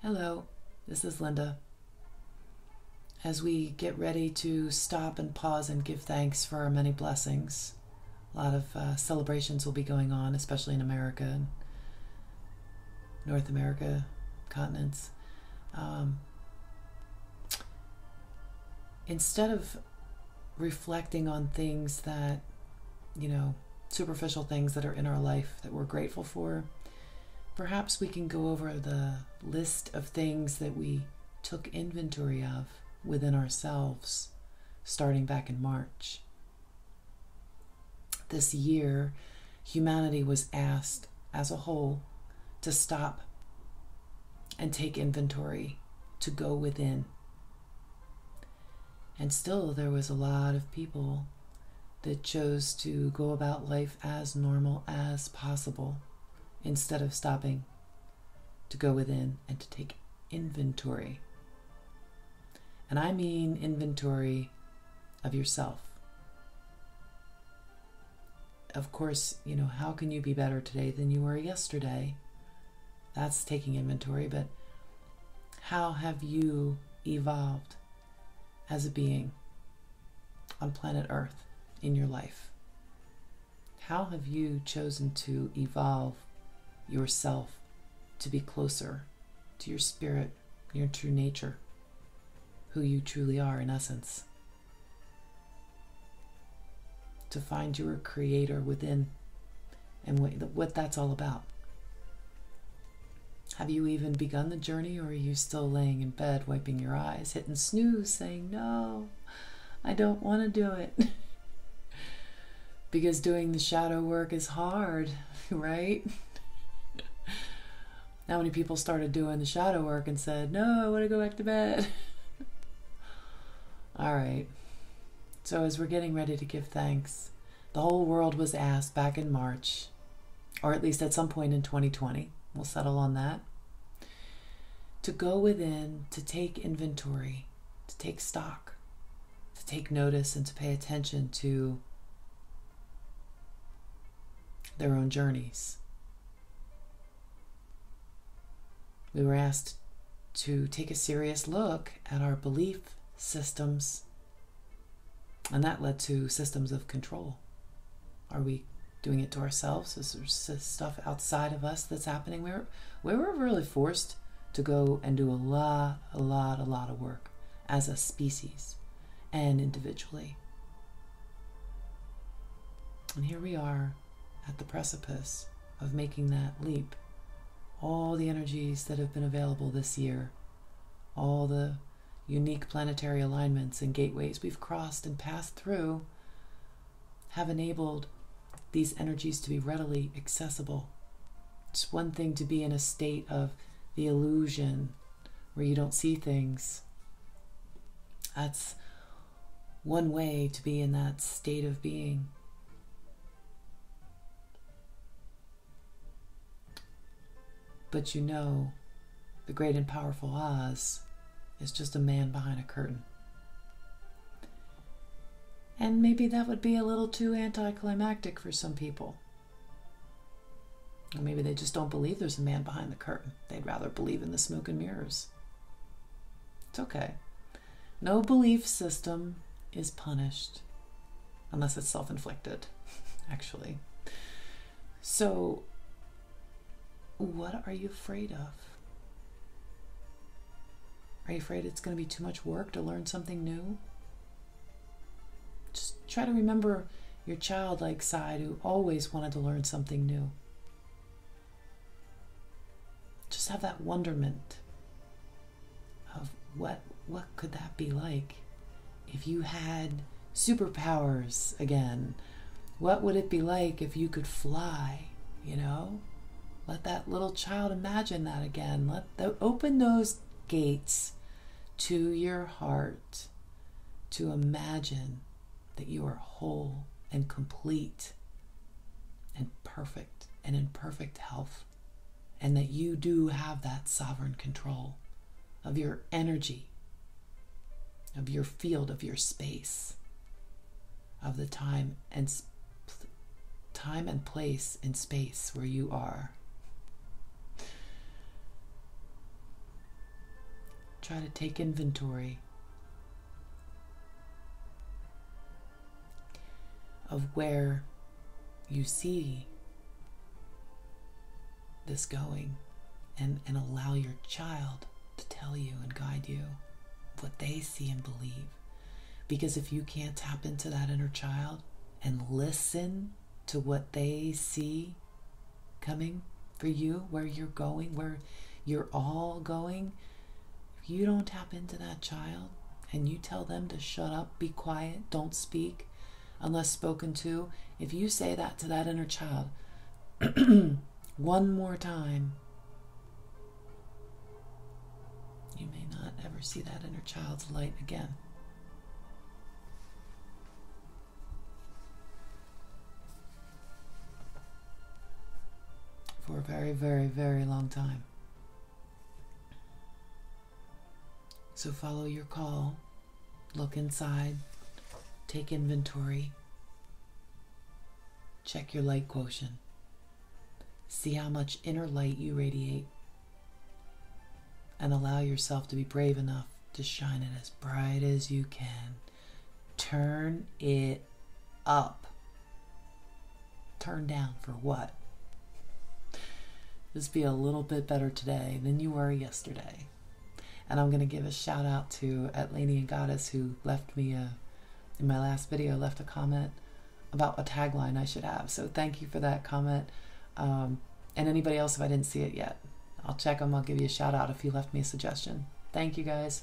Hello, this is Linda. As we get ready to stop and pause and give thanks for our many blessings, a lot of celebrations will be going on, especially in America and North America continents. Instead of reflecting on things that, superficial things that are in our life that we're grateful for, perhaps we can go over the list of things that we took inventory of within ourselves starting back in March. This year, humanity was asked as a whole to stop and take inventory, to go within. And still, there was a lot of people that chose to go about life as normal as possible, instead of stopping to go within and to take inventory. And I mean inventory of yourself. Of course, how can you be better today than you were yesterday? That's taking inventory, but how have you evolved as a being on planet Earth in your life? How have you chosen to evolve yourself to be closer to your spirit, your true nature, who you truly are in essence? To find your creator within and what that's all about. Have you even begun the journey, or are you still laying in bed, wiping your eyes, hitting snooze, saying, no, I don't want to do it? Because doing the shadow work is hard, right? How many people started doing the shadow work and said, no, I want to go back to bed? All right. So as we're getting ready to give thanks, the whole world was asked back in March, or at least at some point in 2020, we'll settle on that, to go within, to take inventory, to take stock, to take notice, and to pay attention to their own journeys. We were asked to take a serious look at our belief systems, and that led to systems of control. Are we doing it to ourselves? Is there stuff outside of us that's happening? We were really forced to go and do a lot of work as a species and individually. And here we are at the precipice of making that leap. All the energies that have been available this year, all the unique planetary alignments and gateways we've crossed and passed through, have enabled these energies to be readily accessible. It's one thing to be in a state of the illusion where you don't see things. That's one way to be in that state of being. But the great and powerful Oz is just a man behind a curtain. And maybe that would be a little too anticlimactic for some people. Or maybe they just don't believe there's a man behind the curtain. They'd rather believe in the smoke and mirrors. It's okay. No belief system is punished unless it's self-inflicted, actually. So, what are you afraid of? Are you afraid it's going to be too much work to learn something new? Just try to remember your childlike side who always wanted to learn something new. Just have that wonderment of what could that be like if you had superpowers again? What would it be like if you could fly, Let that little child imagine that again. Open those gates to your heart to imagine that you are whole and complete and perfect and in perfect health, and that you do have that sovereign control of your energy, of your field, of your space, of the time and place and space where you are. try to take inventory of where you see this going, and allow your child to tell you and guide you what they see and believe. Because if you can't tap into that inner child and listen to what they see coming for you, where you're going, where you're all going, if you don't tap into that child and you tell them to shut up, be quiet, don't speak unless spoken to, if you say that to that inner child one more time, you may not ever see that inner child's light again. For a very, very, very long time. So follow your call, look inside, take inventory, check your light quotient, see how much inner light you radiate, and allow yourself to be brave enough to shine it as bright as you can. Turn it up. Turn down for what? Just be a little bit better today than you were yesterday. And I'm going to give a shout out to Atlanian Goddess, who left me in my last video, left a comment about a tagline I should have. So thank you for that comment. And anybody else, if I didn't see it yet, I'll check them. I'll give you a shout out if you left me a suggestion. Thank you, guys.